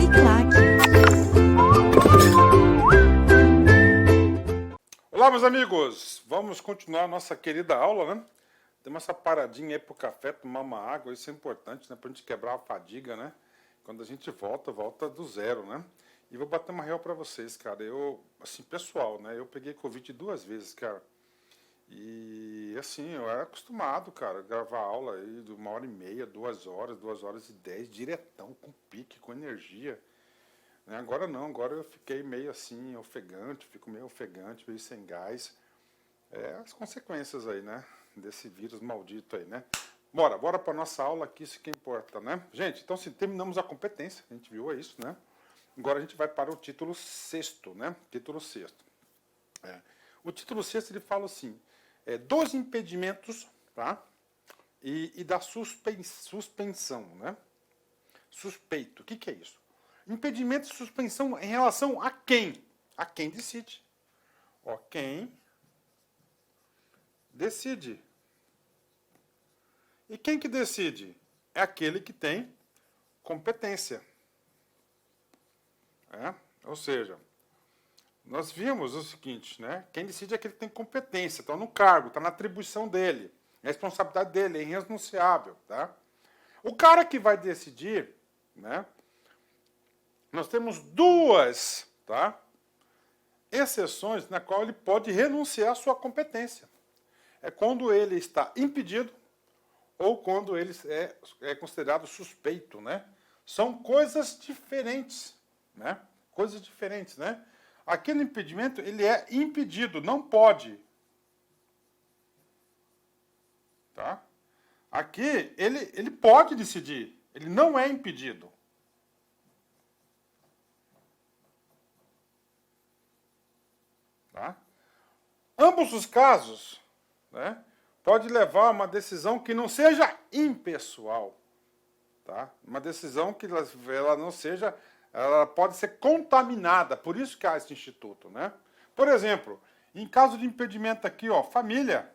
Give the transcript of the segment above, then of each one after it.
Uniclac. Olá, meus amigos! Vamos continuar a nossa querida aula, né? Temos essa paradinha aí pro café, tomar uma água, isso é importante, né? Pra gente quebrar a fadiga, né? Quando a gente volta do zero, né? E vou bater uma real pra vocês, cara. Eu, assim, pessoal, né? Eu peguei Covid 2 vezes, cara. E, assim, eu era acostumado, cara, a gravar aula aí de 1h30, 2 horas, 2h10, diretão, com pique, com energia. Né? Agora não, agora eu fiquei meio assim, ofegante, fico meio ofegante, meio sem gás. É as consequências aí, né? Desse vírus maldito aí, né? Bora pra nossa aula aqui, isso que importa, né? Gente, então se terminamos a competência, a gente viu, é isso, né? Agora a gente vai para o título sexto, né? Título sexto. O título sexto ele fala assim, dos impedimentos, tá? E da suspensão, né? Suspeito, o que é isso? Impedimento e suspensão em relação a quem? A quem decide. Ó, quem decide. E quem que decide? É aquele que tem competência. Ou seja, nós vimos o seguinte, né? Quem decide é aquele que tem competência, está no cargo, está na atribuição dele, a responsabilidade dele é irrenunciável, tá? O cara que vai decidir, né? Nós temos duas, tá? Exceções na qual ele pode renunciar à sua competência. É quando ele está impedido ou quando ele é considerado suspeito, né? São coisas diferentes, né? Coisas diferentes, né? Aquele impedimento, ele é impedido, não pode. Tá? Aqui, ele pode decidir, ele não é impedido. Tá? Ambos os casos, né, pode levar a uma decisão que não seja impessoal. Tá? Uma decisão que ela não seja, ela pode ser contaminada, por isso que há esse instituto. Né? Por exemplo, em caso de impedimento aqui, ó, família.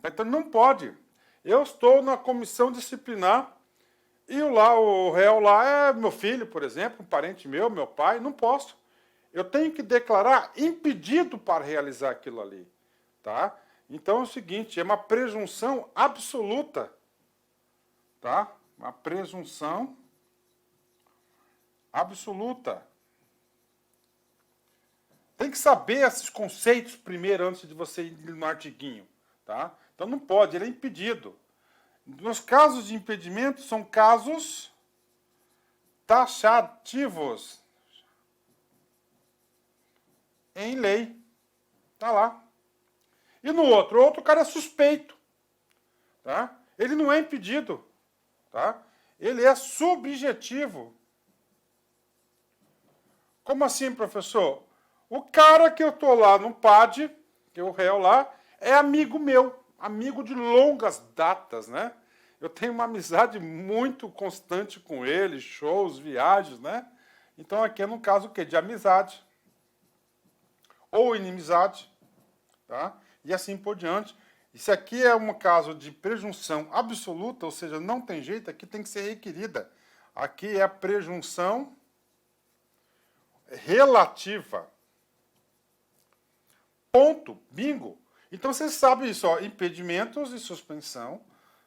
Então não pode. Eu estou na comissão disciplinar e o réu lá é meu filho, por exemplo, um parente meu pai, não posso. Eu tenho que declarar impedido para realizar aquilo ali. Tá? Então é o seguinte, é uma presunção absoluta. Tá? Uma presunção absoluta. Tem que saber esses conceitos primeiro antes de você ir no artiguinho. Tá? Então não pode, ele é impedido. Nos casos de impedimento, são casos taxativos em lei. Tá lá. E no outro, o outro cara é suspeito. Tá? Ele não é impedido. Tá? Ele é subjetivo. Como assim, professor? O cara que eu tô lá no PAD, que é o réu lá, é amigo meu, amigo de longas datas, né? Eu tenho uma amizade muito constante com ele, shows, viagens, né? Então aqui é no caso o quê? De amizade. Ou inimizade, tá? E assim por diante. Isso aqui é um caso de presunção absoluta, ou seja, não tem jeito, aqui tem que ser requerida. Aqui é a presunção relativa. Ponto. Bingo. Então você sabe isso, ó, impedimentos e suspensão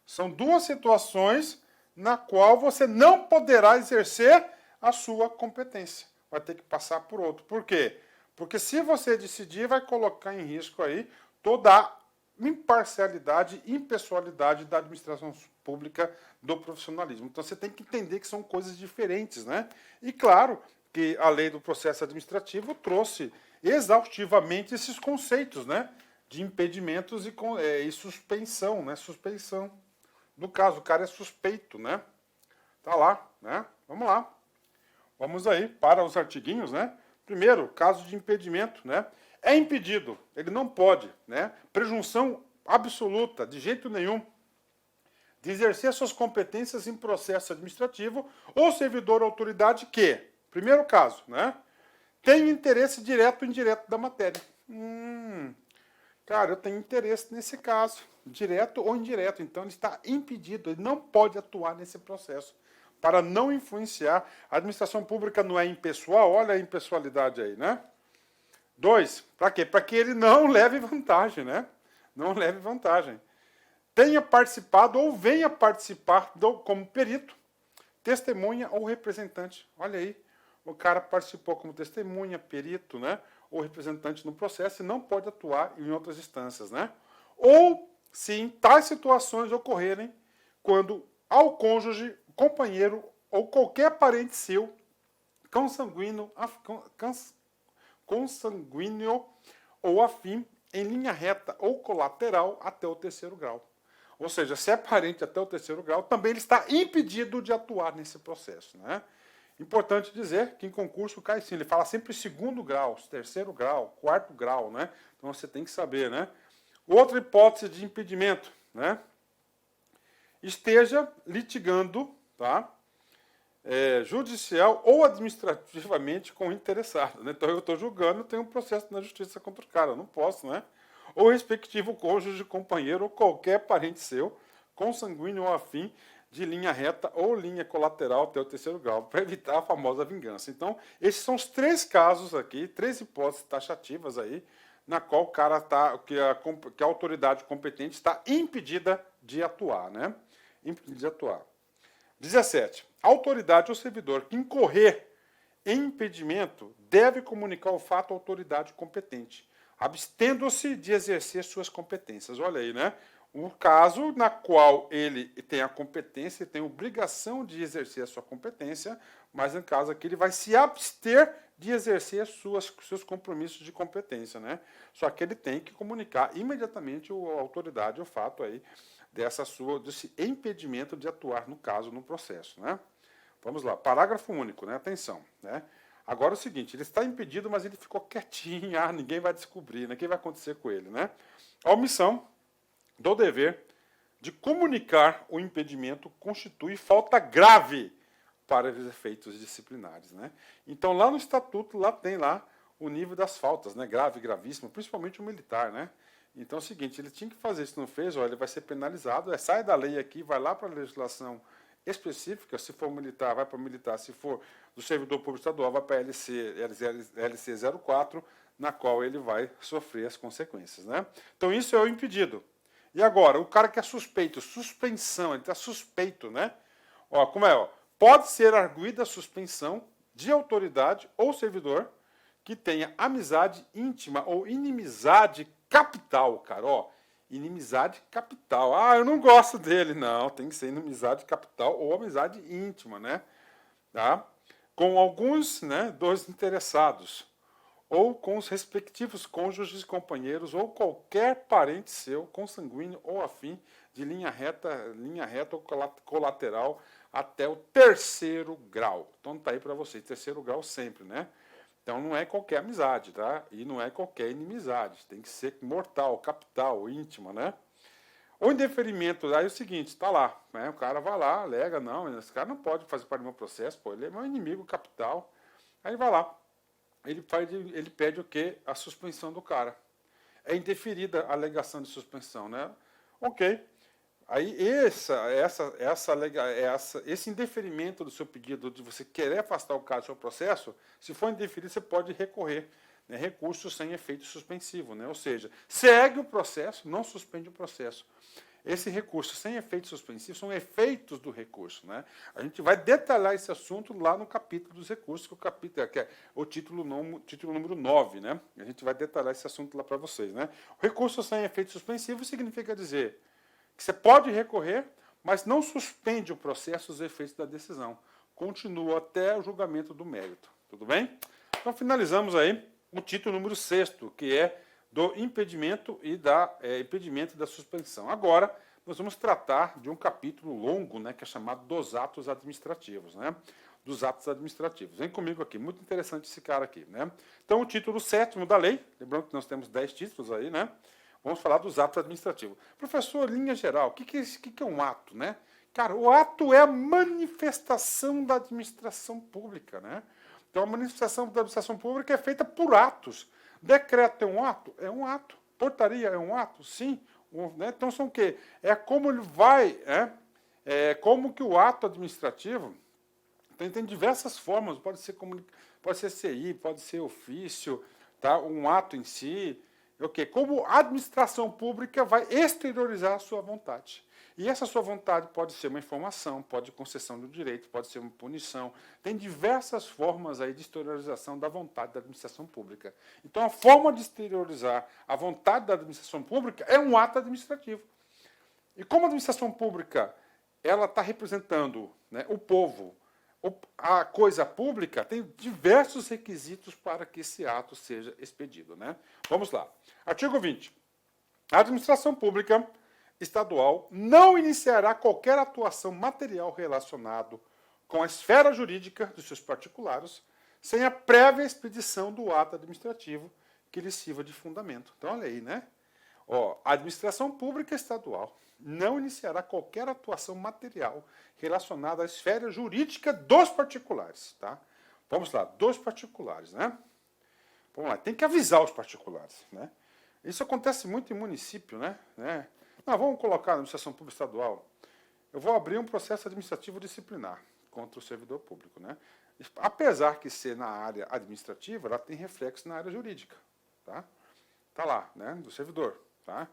são duas situações na qual você não poderá exercer a sua competência. Vai ter que passar por outro. Por quê? Porque se você decidir, vai colocar em risco aí toda a imparcialidade, impessoalidade da administração pública, do profissionalismo. Então você tem que entender que são coisas diferentes, né? E claro que a lei do processo administrativo trouxe exaustivamente esses conceitos, né? De impedimentos e suspensão, né? Suspensão. No caso, o cara é suspeito, né? Tá lá, né? Vamos lá. Vamos aí para os artiguinhos, né? Primeiro, caso de impedimento, né? É impedido, ele não pode, né? Presunção absoluta, de jeito nenhum, de exercer suas competências em processo administrativo ou servidor ou autoridade que, primeiro caso, né? Tem interesse direto ou indireto da matéria. Cara, eu tenho interesse nesse caso, direto ou indireto, então ele está impedido, ele não pode atuar nesse processo. para não influenciar. A administração pública não é impessoal, olha a impessoalidade aí, né? 2, para quê? Para que ele não leve vantagem, né? Não leve vantagem. Tenha participado ou venha participar como perito, testemunha ou representante. Olha aí, o cara participou como testemunha, perito, né? Ou representante no processo e não pode atuar em outras instâncias, né? Ou se em tais situações ocorrerem quando ao cônjuge, companheiro ou qualquer parente seu consanguíneo ou afim em linha reta ou colateral até o terceiro grau. Ou seja, se é parente até o terceiro grau, também ele está impedido de atuar nesse processo, né? Importante dizer que em concurso cai sim, ele fala sempre segundo grau, terceiro grau, quarto grau, né? Então você tem que saber, né? Outra hipótese de impedimento, né? Esteja litigando, tá? Judicial ou administrativamente com o interessado, né? Então eu estou julgando, tenho um processo na justiça contra o cara, eu não posso, né? Ou respectivo cônjuge, companheiro ou qualquer parente seu, consanguíneo ou afim, de linha reta ou linha colateral até o terceiro grau, para evitar a famosa vingança. Então, esses são os 3 casos aqui, 3 hipóteses taxativas aí, na qual o cara que a autoridade competente está impedida de atuar, né? Impedida de atuar. 17. A autoridade ou servidor que incorrer em impedimento deve comunicar o fato à autoridade competente, abstendo-se de exercer suas competências. Olha aí, né? Um caso na qual ele tem a competência, tem a obrigação de exercer a sua competência, mas no caso aqui ele vai se abster de exercer seus compromissos de competência, né? Só que ele tem que comunicar imediatamente à autoridade o fato aí desse impedimento de atuar no caso, no processo, né? Vamos lá, parágrafo único, né? Atenção, né? Agora é o seguinte, ele está impedido, mas ele ficou quietinho, ninguém vai descobrir, né? O que vai acontecer com ele, né? A omissão do dever de comunicar o impedimento constitui falta grave para os efeitos disciplinares, né? Então lá no estatuto tem o nível das faltas, né? Grave, gravíssimo, principalmente o militar, né? Então é o seguinte, ele tinha que fazer, se não fez, ele vai ser penalizado, sai da lei aqui, vai lá para a legislação específica, se for militar, vai para militar, se for do servidor público estadual, vai para a LC 04, na qual ele vai sofrer as consequências, né? Então isso é o impedido. E agora, o cara que é suspeito, suspensão, ele está suspeito, né? Como é? Pode ser arguída a suspensão de autoridade ou servidor que tenha amizade íntima ou inimizade capital, cara, inimizade capital. Eu não gosto dele, não, tem que ser inimizade capital ou amizade íntima, né? Tá? Com alguns, né, dos interessados, ou com os respectivos cônjuges, companheiros, ou qualquer parente seu, consanguíneo ou afim, de linha reta ou colateral, até o terceiro grau. Então tá aí para vocês, terceiro grau sempre, né? Então não é qualquer amizade, tá? E não é qualquer inimizade, tem que ser mortal, capital, íntima, né? O indeferimento, aí é o seguinte, tá lá, né? O cara vai lá, alega, não, esse cara não pode fazer parte do meu processo, ele é meu inimigo capital. Aí vai lá, ele pede o quê? A suspensão do cara. É indeferida a alegação de suspensão, né? Ok. Aí esse indeferimento do seu pedido de você querer afastar o cara do seu processo, se for indeferido, você pode recorrer, né? Recurso sem efeito suspensivo, né? Ou seja, segue o processo, não suspende o processo. Esse recurso sem efeito suspensivo são efeitos do recurso, né? A gente vai detalhar esse assunto lá no capítulo dos recursos, que é o título número 9, né? A gente vai detalhar esse assunto lá para vocês, né? O recurso sem efeito suspensivo significa dizer que você pode recorrer, mas não suspende o processo os efeitos da decisão. Continua até o julgamento do mérito. Tudo bem? Então finalizamos aí o título número 6º, que é do impedimento e impedimento da suspensão. Agora, nós vamos tratar de um capítulo longo, né, que é chamado dos atos administrativos, né? Dos atos administrativos. Vem comigo aqui, muito interessante esse cara aqui, né? Então, o título 7º da lei, lembrando que nós temos 10 títulos aí, né? Vamos falar dos atos administrativos. Professor, linha geral, o que é um ato, né? Cara, o ato é a manifestação da administração pública, né? Então, a manifestação da administração pública é feita por atos. Decreto é um ato? É um ato. Portaria é um ato? Sim. Né? Então, são o quê? É como ele vai, como que o ato administrativo, Tem diversas formas, pode ser CI, pode ser ofício, tá? Um ato em si. Okay. Como a administração pública vai exteriorizar a sua vontade. E essa sua vontade pode ser uma informação, pode ser concessão do direito, pode ser uma punição. Tem diversas formas aí de exteriorização da vontade da administração pública. Então, a forma de exteriorizar a vontade da administração pública é um ato administrativo. E como a administração pública ela está representando, né, o povo, a coisa pública, tem diversos requisitos para que esse ato seja expedido. Né? Vamos lá. Artigo 20. A administração pública estadual não iniciará qualquer atuação material relacionado com a esfera jurídica dos seus particulares sem a prévia expedição do ato administrativo que lhe sirva de fundamento. Então, olha aí, né? Ó, a administração pública estadual não iniciará qualquer atuação material relacionada à esfera jurídica dos particulares. Tá? Vamos lá, dos particulares. Né? Vamos lá, tem que avisar os particulares. Né? Isso acontece muito em município. Né? Não, vamos colocar na administração pública estadual. Eu vou abrir um processo administrativo disciplinar contra o servidor público. Né? Apesar que ser na área administrativa, ela tem reflexo na área jurídica. Tá lá, né? Do servidor. Tá?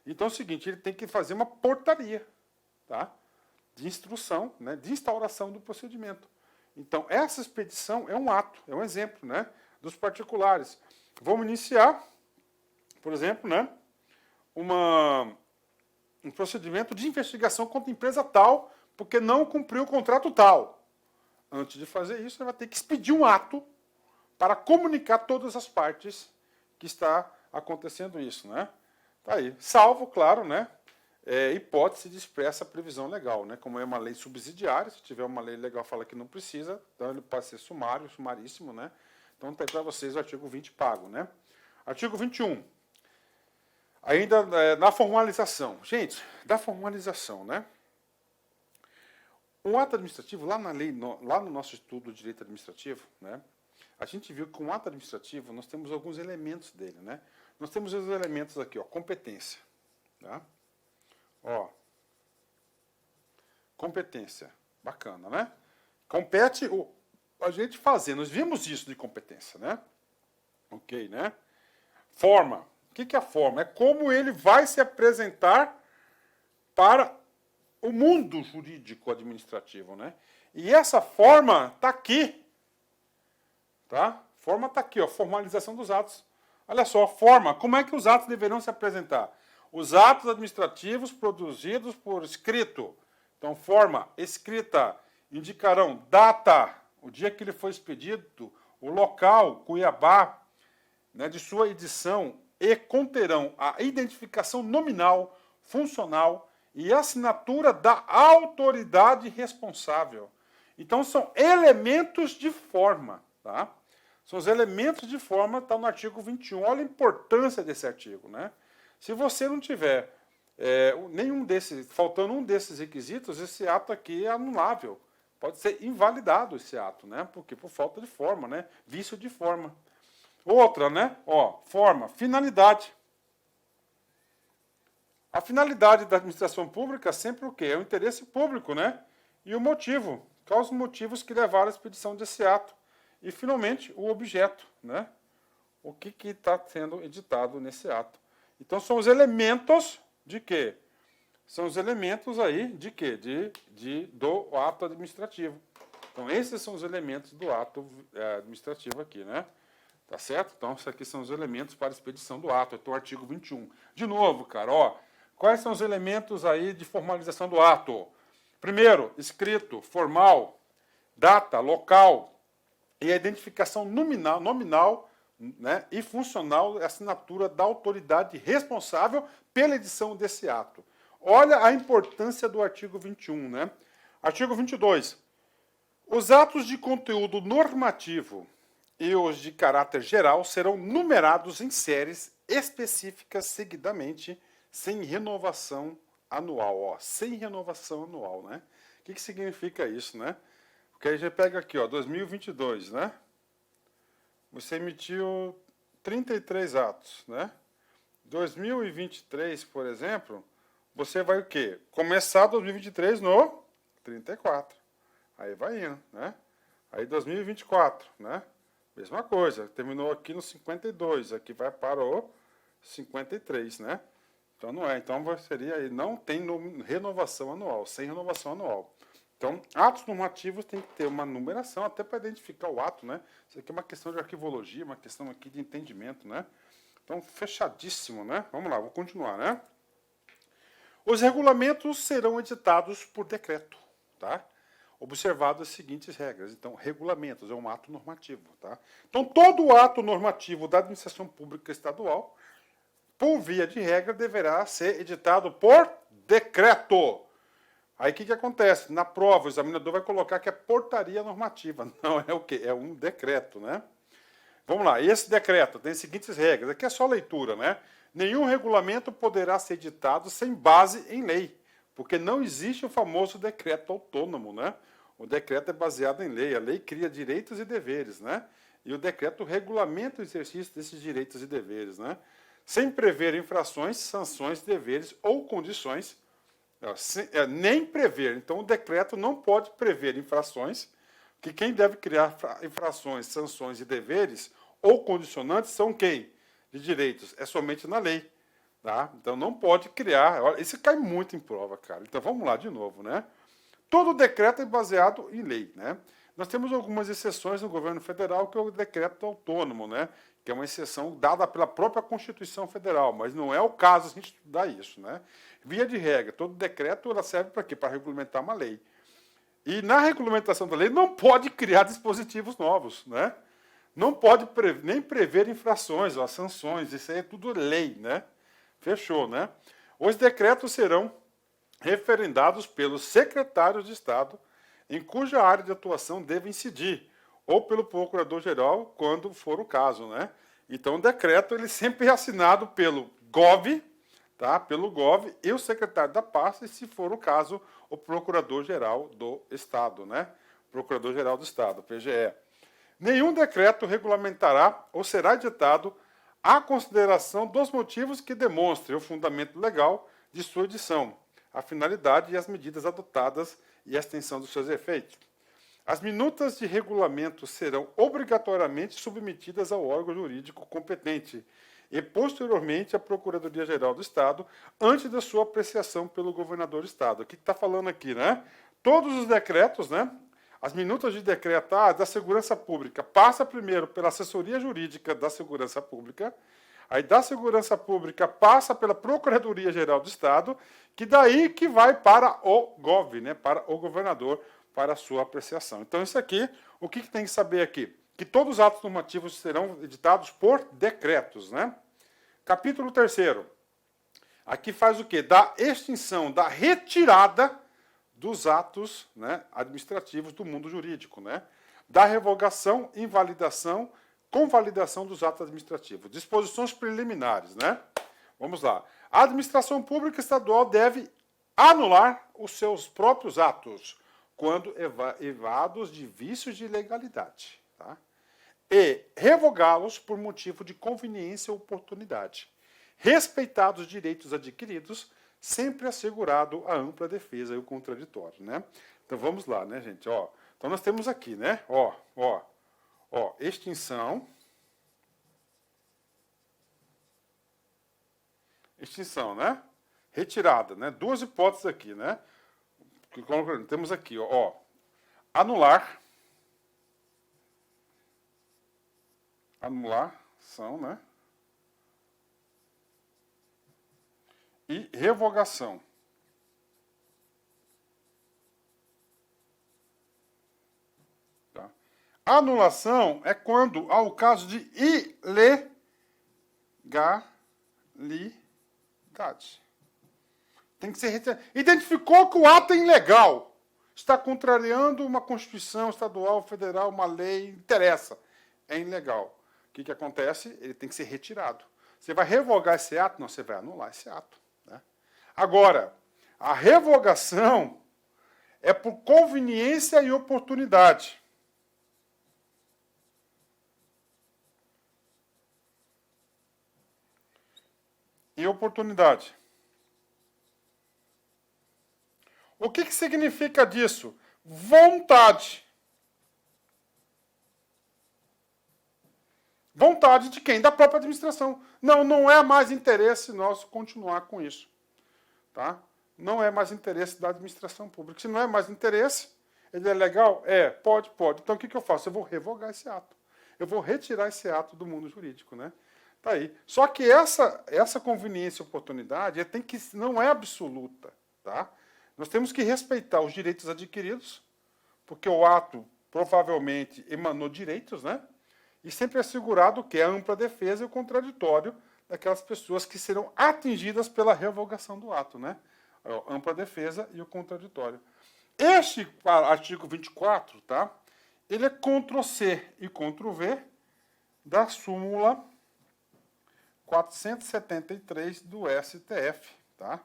Então é o seguinte, ele tem que fazer uma portaria, tá? De instrução, né? De instauração do procedimento. Então, essa expedição é um ato, é um exemplo, né? Dos particulares. Vamos iniciar, por exemplo, né? Um procedimento de investigação contra a empresa tal, porque não cumpriu o contrato tal. Antes de fazer isso, ele vai ter que expedir um ato para comunicar todas as partes que está acontecendo isso, né? Tá aí. Salvo, claro, né? Hipótese de expressa previsão legal, né? Como é uma lei subsidiária, se tiver uma lei legal fala que não precisa, então ele pode ser sumário, sumaríssimo, né? Então tá aí para vocês o artigo 20 pago, né? Artigo 21. Ainda na formalização. Gente, da formalização, né? O ato administrativo, lá na lei, lá no nosso estudo de direito administrativo, né? A gente viu que com o ato administrativo nós temos alguns elementos dele, né? Nós temos os elementos aqui, ó, competência. Tá? Ó, competência. Bacana, né? Compete a gente fazer. Nós vimos isso de competência, né? Ok, né? Forma. O que é a forma? É como ele vai se apresentar para o mundo jurídico administrativo, né? E essa forma está aqui. Tá? Forma está aqui, ó, formalização dos atos. Olha só, forma, como é que os atos deverão se apresentar? Os atos administrativos produzidos por escrito. Então, forma escrita, indicarão data, o dia que ele foi expedido, o local, Cuiabá, né, de sua edição, e conterão a identificação nominal, funcional e assinatura da autoridade responsável. Então, são elementos de forma, tá? São os elementos de forma, está no artigo 21. Olha a importância desse artigo, né? Se você não tiver nenhum desses, faltando um desses requisitos, esse ato aqui é anulável. Pode ser invalidado esse ato, né? Porque por falta de forma, né? Vício de forma. Outra, né? Ó, forma, finalidade. A finalidade da administração pública é sempre o quê? É o interesse público, né? E o motivo. Quais os motivos que levaram à expedição desse ato? E, finalmente, o objeto, né? O que está sendo editado nesse ato. Então, são os elementos de quê? São os elementos aí de quê? Do ato administrativo. Então, esses são os elementos do ato administrativo aqui, né? Tá certo? Então, esses aqui são os elementos para a expedição do ato. Então, o artigo 21. De novo, cara, ó. Quais são os elementos aí de formalização do ato? Primeiro, escrito, formal, data, local, e a identificação nominal, né, e funcional, assinatura da autoridade responsável pela edição desse ato. Olha a importância do artigo 21. Né? Artigo 22. Os atos de conteúdo normativo e os de caráter geral serão numerados em séries específicas seguidamente, sem renovação anual. Ó, sem renovação anual. Né? O que significa isso, né? Porque aí já pega aqui, ó, 2022, né? Você emitiu 33 atos, né? 2023, por exemplo, você vai o quê? Começar 2023 no 34. Aí vai indo, né? Aí 2024, né? Mesma coisa, terminou aqui no 52, aqui vai para o 53, né? Então não é, então seria aí, não tem renovação anual, sem renovação anual. Então, atos normativos tem que ter uma numeração até para identificar o ato, né? Isso aqui é uma questão de arquivologia, uma questão aqui de entendimento, né? Então, fechadíssimo, né? Vamos lá, vou continuar, né? Os regulamentos serão editados por decreto, tá? Observadas as seguintes regras. Então, regulamentos é um ato normativo, tá? Então, todo ato normativo da administração pública estadual, por via de regra, deverá ser editado por decreto. Aí o que acontece? Na prova, o examinador vai colocar que é portaria normativa. Não é o quê? É um decreto, né? Vamos lá, esse decreto tem as seguintes regras. Aqui é só leitura, né? Nenhum regulamento poderá ser editado sem base em lei, porque não existe o famoso decreto autônomo, né? O decreto é baseado em lei. A lei cria direitos e deveres, né? E o decreto regulamenta o exercício desses direitos e deveres, né? Sem prever infrações, sanções, deveres ou condições, nem prever. Então, o decreto não pode prever infrações, que quem deve criar infrações, sanções e deveres ou condicionantes são quem? De direitos. É somente na lei. Tá? Então, não pode criar. Olha, isso cai muito em prova, cara. Então, vamos lá de novo, né? Todo decreto é baseado em lei, né? Nós temos algumas exceções no governo federal, que é o decreto autônomo, né? Que é uma exceção dada pela própria Constituição Federal, mas não é o caso a gente estudar isso, né? Via de regra, todo decreto ela serve para quê? Para regulamentar uma lei. E na regulamentação da lei não pode criar dispositivos novos, né? Não pode nem prever infrações ou sanções, isso aí é tudo lei, né? Fechou, né? Os decretos serão referendados pelos secretários de Estado, em cuja área de atuação deve incidir, ou pelo procurador-geral, quando for o caso, né? Então, o decreto ele sempre é assinado pelo GOV, tá? Pelo GOV e o secretário da pasta, e se for o caso, o procurador-geral do Estado, né? Procurador-geral do Estado, PGE. Nenhum decreto regulamentará ou será editado à consideração dos motivos que demonstrem o fundamento legal de sua edição, a finalidade e as medidas adotadas e a extensão dos seus efeitos. As minutas de regulamento serão obrigatoriamente submetidas ao órgão jurídico competente e, posteriormente, à Procuradoria-Geral do Estado, antes da sua apreciação pelo governador do Estado. O que está falando aqui, né? Todos os decretos, né? As minutas de decreto da Segurança Pública passa primeiro pela assessoria jurídica da Segurança Pública, aí da Segurança Pública passa pela Procuradoria-Geral do Estado, que daí que vai para o GOV, né? Para o governador, para a sua apreciação. Então, isso aqui, o que tem que saber aqui? Que todos os atos normativos serão editados por decretos, né? Capítulo 3º. Aqui faz o quê? Da extinção, da retirada dos atos, né, administrativos do mundo jurídico, né? Da revogação, invalidação, convalidação dos atos administrativos. Disposições preliminares, né? Vamos lá. A administração pública estadual deve anular os seus próprios atos quando evados de vícios de ilegalidade, tá? E revogá-los por motivo de conveniência ou oportunidade, respeitados os direitos adquiridos, sempre assegurado a ampla defesa e o contraditório, né? Então vamos lá, né, gente? Ó, então nós temos aqui, né? Extinção, né? Retirada, né? Duas hipóteses aqui, né? Temos aqui, ó, anulação, né? E revogação. Tá? Anulação é quando há o caso de ilegalidade. Tem que ser retirado. Identificou que o ato é ilegal. Está contrariando uma Constituição estadual, federal, uma lei, interessa. É ilegal. O que acontece? Ele tem que ser retirado. Você vai revogar esse ato? Não, você vai anular esse ato. Né? Agora, a revogação é por conveniência e oportunidade. E oportunidade. O que significa disso? Vontade. Vontade de quem? Da própria administração. Não, não é mais interesse nosso continuar com isso. Tá? Não é mais interesse da administração pública. Se não é mais interesse, ele é legal? É, pode. Então o que eu faço? Eu vou revogar esse ato. Eu vou retirar esse ato do mundo jurídico, né? Tá aí. Só que essa conveniência e oportunidade não é absoluta, tá? Nós temos que respeitar os direitos adquiridos, porque o ato provavelmente emanou direitos, né? E sempre assegurado que é a ampla defesa e o contraditório daquelas pessoas que serão atingidas pela revogação do ato, né? A ampla defesa e o contraditório. Este artigo 24, tá? Ele é Ctrl+C e Ctrl+V da súmula 473 do STF, tá?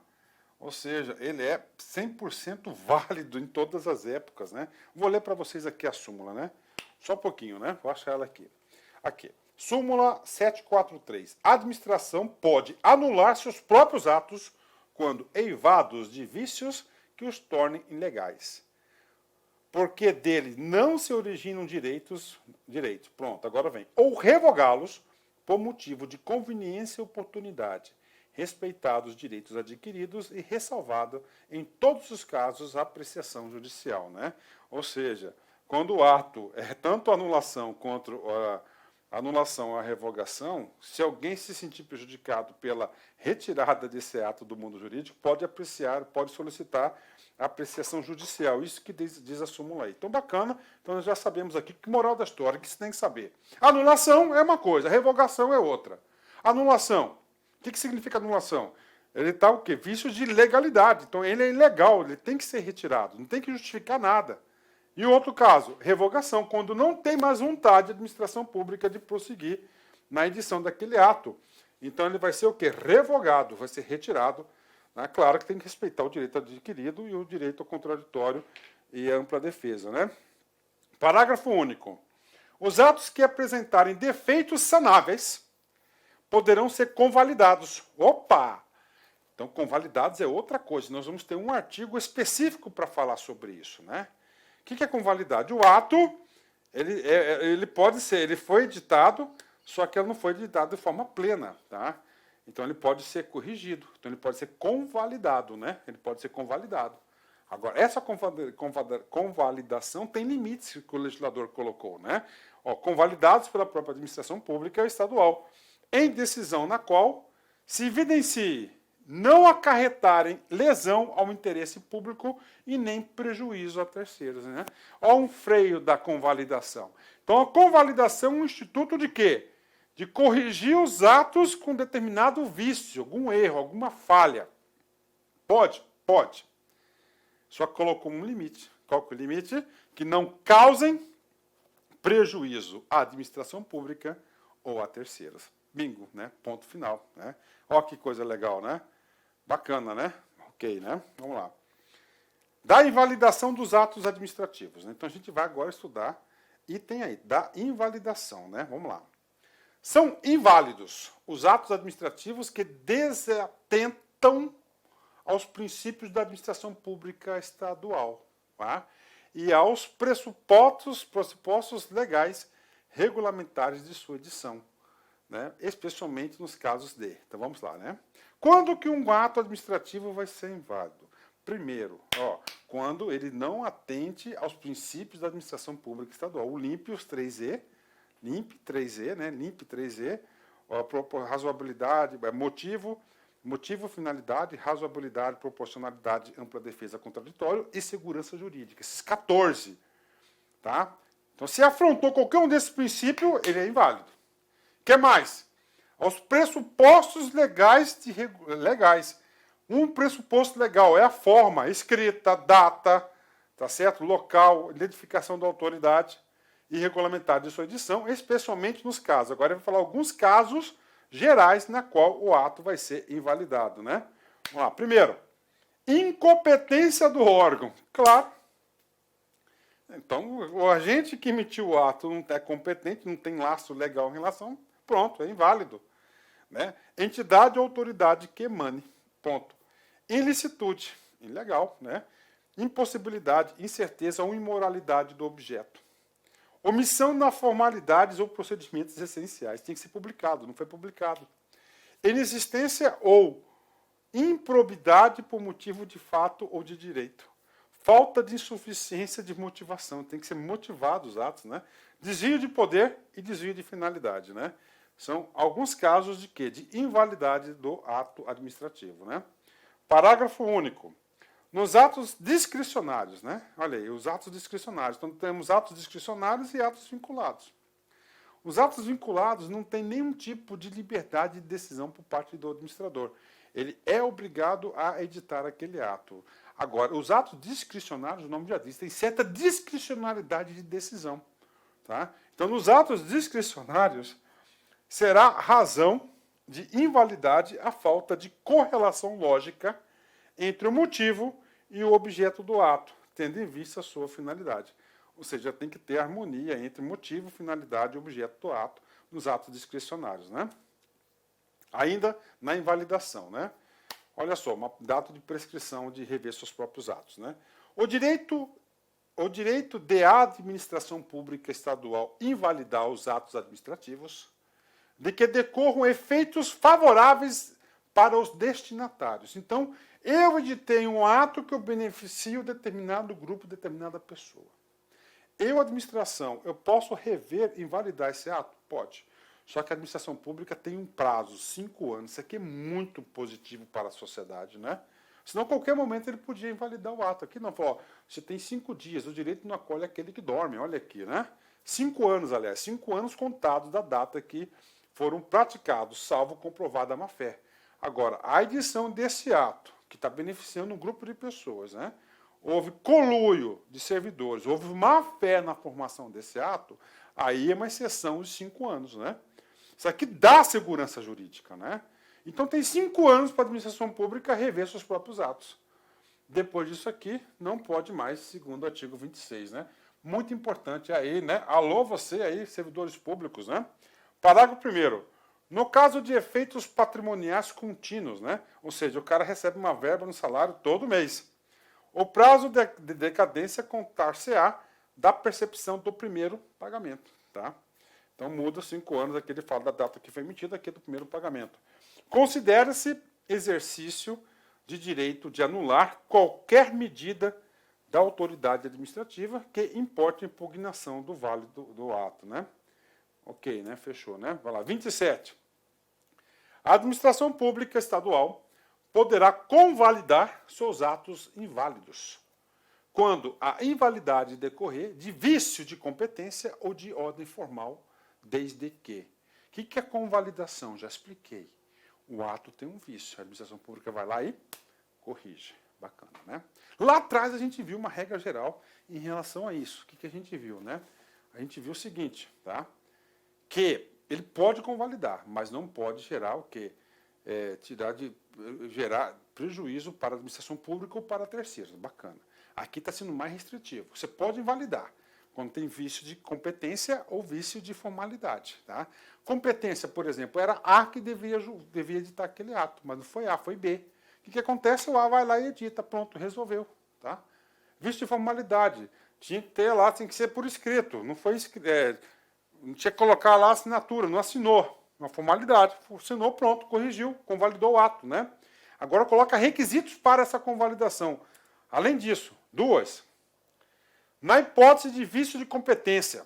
Ou seja, ele é 100% válido em todas as épocas, né? Vou ler para vocês aqui a súmula, né? Só um pouquinho, né? Vou achar ela aqui. Aqui. Súmula 743. A administração pode anular seus próprios atos quando eivados de vícios que os tornem ilegais. Porque dele não se originam direitos. Pronto, agora vem. Ou revogá-los por motivo de conveniência e oportunidade, respeitados os direitos adquiridos e ressalvado, em todos os casos, a apreciação judicial, né? Ou seja, quando o ato é tanto a anulação quanto a anulação ou a revogação, se alguém se sentir prejudicado pela retirada desse ato do mundo jurídico, pode solicitar a apreciação judicial. Isso que diz a súmula aí. Então, bacana. Então, nós já sabemos aqui que moral da história que você tem que saber. Anulação é uma coisa, revogação é outra. Anulação. O que significa anulação? Ele está o quê? Vício de legalidade. Então, ele é ilegal, ele tem que ser retirado, não tem que justificar nada. E o outro caso, revogação, quando não tem mais vontade de administração pública de prosseguir na edição daquele ato. Então, ele vai ser o quê? Revogado, vai ser retirado. Né? Claro que tem que respeitar o direito adquirido e o direito ao contraditório e a ampla defesa. Né? Parágrafo único. Os atos que apresentarem defeitos sanáveis poderão ser convalidados. Opa! Então, convalidados é outra coisa. Nós vamos ter um artigo específico para falar sobre isso, né? O que é convalidade? O ato, ele pode ser, ele foi editado, só que ele não foi editado de forma plena, tá? Então, ele pode ser corrigido. Então, ele pode ser convalidado, né? Ele pode ser convalidado. Agora, essa convalidação tem limites que o legislador colocou, né? Convalidados pela própria administração pública estadual, em decisão na qual se evidencie não acarretarem lesão ao interesse público e nem prejuízo a terceiros. Né? Olha um freio da convalidação. Então, a convalidação é um instituto de quê? De corrigir os atos com determinado vício, algum erro, alguma falha. Pode? Pode. Só colocou um limite. Qual que é o limite? Que não causem prejuízo à administração pública ou a terceiros. Bingo, né? Ponto final. Né? Olha que coisa legal, né? Bacana, né? Ok, né? Vamos lá. Da invalidação dos atos administrativos. Né? Então, a gente vai agora estudar item aí, da invalidação, né? Vamos lá. São inválidos os atos administrativos que desatentam aos princípios da administração pública estadual, tá? E aos pressupostos legais regulamentares de sua edição, né? Especialmente nos casos de... Então, vamos lá, né? Quando que um ato administrativo vai ser inválido? Primeiro, quando ele não atente aos princípios da administração pública estadual. O LIMP, os 3E, LIMP 3E, né? LIMP 3E, razoabilidade, motivo, finalidade, razoabilidade, proporcionalidade, ampla defesa, contraditório e segurança jurídica. Esses 14. Tá? Então, se afrontou qualquer um desses princípios, ele é inválido. O que mais? Aos pressupostos legais. Um pressuposto legal é a forma, escrita, data, tá certo? Local, identificação da autoridade e regulamentar de sua edição, especialmente nos casos. Agora eu vou falar alguns casos gerais na qual o ato vai ser invalidado, né? Vamos lá. Primeiro, incompetência do órgão. Claro. Então, o agente que emitiu o ato não é competente, não tem laço legal em relação, pronto, é inválido. Né? Entidade ou autoridade que emane, ponto. Ilicitude, ilegal, né? Impossibilidade, incerteza ou imoralidade do objeto. Omissão nas formalidades ou procedimentos essenciais. Tem que ser publicado, não foi publicado. Inexistência ou improbidade por motivo de fato ou de direito. Falta de insuficiência de motivação. Tem que ser motivado os atos, né? Desvio de poder e desvio de finalidade, né? São alguns casos de quê? De invalidade do ato administrativo, né? Parágrafo único. Nos atos discricionários, né? Olha aí, os atos discricionários. Então, temos atos discricionários e atos vinculados. Os atos vinculados não têm nenhum tipo de liberdade de decisão por parte do administrador. Ele é obrigado a editar aquele ato. Agora, os atos discricionários, o nome já diz, tem certa discricionalidade de decisão. Tá? Então, nos atos discricionários, será razão de invalidade a falta de correlação lógica entre o motivo e o objeto do ato, tendo em vista a sua finalidade. Ou seja, tem que ter harmonia entre motivo, finalidade e objeto do ato nos atos discricionários, né? Ainda na invalidação, né? Olha só, uma data de prescrição de rever seus próprios atos, né? O direito de a administração pública estadual invalidar os atos administrativos de que decorram efeitos favoráveis para os destinatários. Então, eu editei um ato que eu beneficio determinado grupo, determinada pessoa. Eu, administração, eu posso rever, invalidar esse ato? Pode. Só que a administração pública tem um prazo, 5 anos. Isso aqui é muito positivo para a sociedade, né? Senão, a qualquer momento, ele podia invalidar o ato. Aqui não, falou, você tem 5 dias, o direito não acolhe aquele que dorme. Olha aqui, né? 5 anos, aliás, 5 anos contados da data que foram praticados, salvo comprovada a má-fé. Agora, a edição desse ato, que está beneficiando um grupo de pessoas, né? Houve conluio de servidores, houve má-fé na formação desse ato, aí é uma exceção de 5 anos, né? Isso aqui dá segurança jurídica, né? Então tem 5 anos para a administração pública rever seus próprios atos. Depois disso aqui, não pode mais, segundo o artigo 26, né? Muito importante aí, né? Alô, você aí, servidores públicos, né? Parágrafo 1º. No caso de efeitos patrimoniais contínuos, né? Ou seja, o cara recebe uma verba no salário todo mês. O prazo de decadência contar-se-á da percepção do primeiro pagamento, tá? Então muda 5 anos, aqui ele fala da data que foi emitida, aqui do primeiro pagamento. Considera-se exercício de direito de anular qualquer medida da autoridade administrativa que importe impugnação do válido do ato, né? Ok, né? Fechou, né? Vai lá. 27. A administração pública estadual poderá convalidar seus atos inválidos, quando a invalidade decorrer de vício de competência ou de ordem formal, desde que. O que é convalidação? Já expliquei. O ato tem um vício. A administração pública vai lá e corrige. Bacana, né? Lá atrás a gente viu uma regra geral em relação a isso. O que a gente viu, né? A gente viu o seguinte, tá? Que ele pode convalidar, mas não pode gerar o quê? Gerar prejuízo para a administração pública ou para terceiros. Bacana. Aqui está sendo mais restritivo. Você pode invalidar quando tem vício de competência ou vício de formalidade. Tá? Competência, por exemplo, era A que devia editar aquele ato, mas não foi A, foi B. O que acontece? O A vai lá e edita, pronto, resolveu. Tá? Vício de formalidade, tinha que ter lá, tem que ser por escrito, não foi não tinha que colocar lá a assinatura, não assinou. Uma formalidade, assinou, pronto, corrigiu, convalidou o ato, né? Agora coloca requisitos para essa convalidação. Além disso, 2. Na hipótese de vício de competência,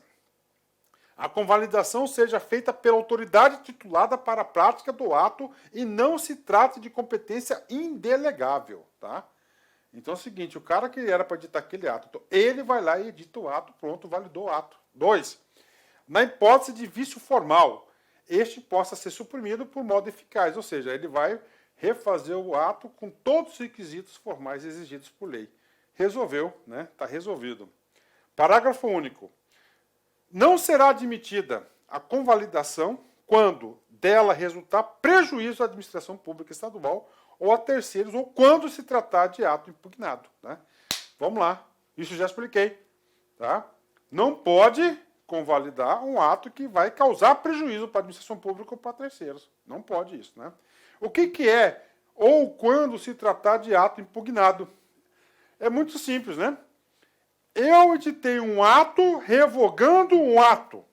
a convalidação seja feita pela autoridade titulada para a prática do ato e não se trate de competência indelegável, tá? Então é o seguinte, o cara que era para editar aquele ato, então, ele vai lá e edita o ato, pronto, validou o ato. 2. Na hipótese de vício formal, este possa ser suprimido por modo eficaz, ou seja, ele vai refazer o ato com todos os requisitos formais exigidos por lei. Resolveu, né? Está resolvido. Parágrafo único. Não será admitida a convalidação quando dela resultar prejuízo à administração pública estadual ou a terceiros, ou quando se tratar de ato impugnado. Né? Vamos lá. Isso já expliquei. Tá? Não pode convalidar um ato que vai causar prejuízo para a administração pública ou para terceiros. Não pode isso. Né? O que é ou quando se tratar de ato impugnado? É muito simples, né? eu editei um ato revogando um ato.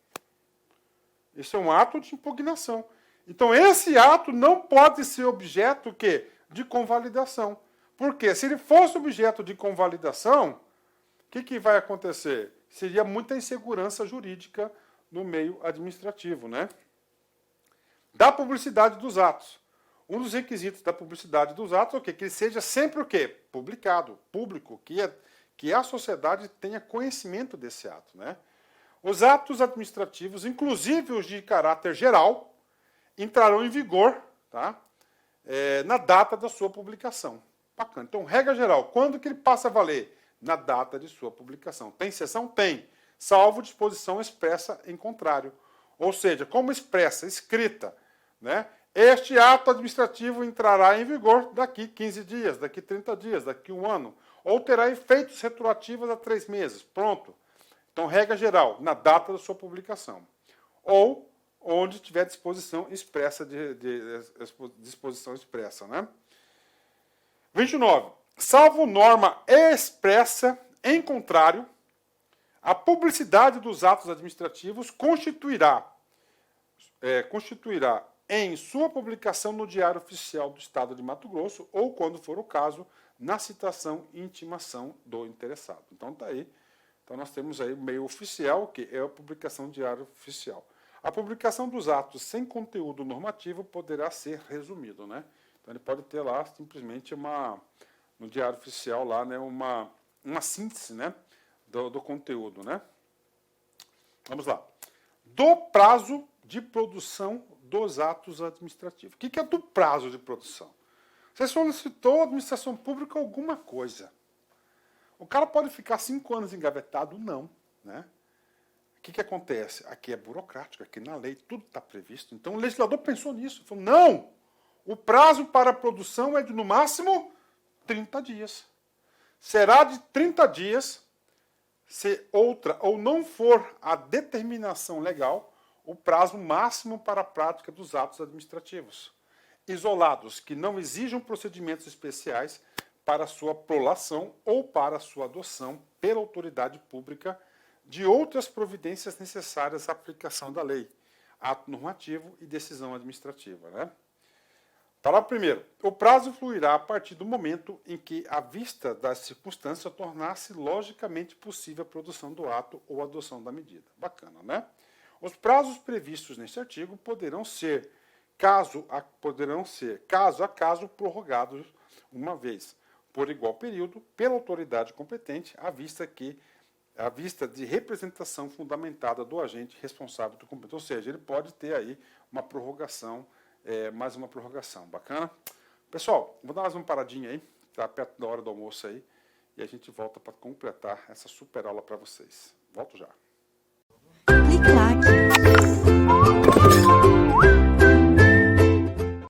Isso é um ato de impugnação. Então, esse ato não pode ser objeto de convalidação. Por quê? Se ele fosse objeto de convalidação, o que vai acontecer? Seria muita insegurança jurídica no meio administrativo, né? Da publicidade dos atos. Um dos requisitos da publicidade dos atos é o quê? Que ele seja sempre o quê? Publicado, público, que a sociedade tenha conhecimento desse ato, né? Os atos administrativos, inclusive os de caráter geral, entrarão em vigor, tá? Na data da sua publicação. Bacana. Então, regra geral, quando que ele passa a valer? Na data de sua publicação. Tem exceção? Tem. Salvo disposição expressa em contrário. Ou seja, como expressa, escrita, né? Este ato administrativo entrará em vigor daqui 15 dias, daqui 30 dias, daqui 1 ano. Ou terá efeitos retroativos a 3 meses. Pronto. Então, regra geral, na data da sua publicação. Ou onde tiver disposição expressa, disposição expressa, né? 29. Salvo norma expressa em contrário, a publicidade dos atos administrativos constituirá em sua publicação no Diário Oficial do Estado de Mato Grosso ou, quando for o caso, na citação e intimação do interessado. Então, está aí. Então, nós temos aí o meio oficial, que é a publicação do Diário Oficial. A publicação dos atos sem conteúdo normativo poderá ser resumido, né? Então, ele pode ter lá, simplesmente, no Diário Oficial, lá, né, uma síntese, né, do conteúdo, né? Vamos lá. Do prazo de produção dos atos administrativos. O que é do prazo de produção? Você solicitou à administração pública alguma coisa. O cara pode ficar 5 anos engavetado? Não, né? O que acontece? Aqui é burocrático, aqui na lei tudo está previsto. Então o legislador pensou nisso. Falou, não, o prazo para a produção é de, no máximo, 30 dias. Será de 30 dias, se outra ou não for a determinação legal, o prazo máximo para a prática dos atos administrativos, isolados, que não exijam procedimentos especiais para sua prolação ou para sua adoção pela autoridade pública de outras providências necessárias à aplicação da lei, ato normativo e decisão administrativa, né? Está lá primeiro. O prazo fluirá a partir do momento em que, à vista das circunstâncias, tornar-se logicamente possível a produção do ato ou a adoção da medida. Bacana, né? Os prazos previstos neste artigo poderão ser, caso a caso, prorrogados uma vez, por igual período, pela autoridade competente, à vista de representação fundamentada do agente responsável do cumprimento. Ou seja, ele pode ter aí uma prorrogação, mais uma prorrogação. Bacana? Pessoal, vou dar mais uma paradinha aí, está perto da hora do almoço aí, e a gente volta para completar essa super aula para vocês. Volto já.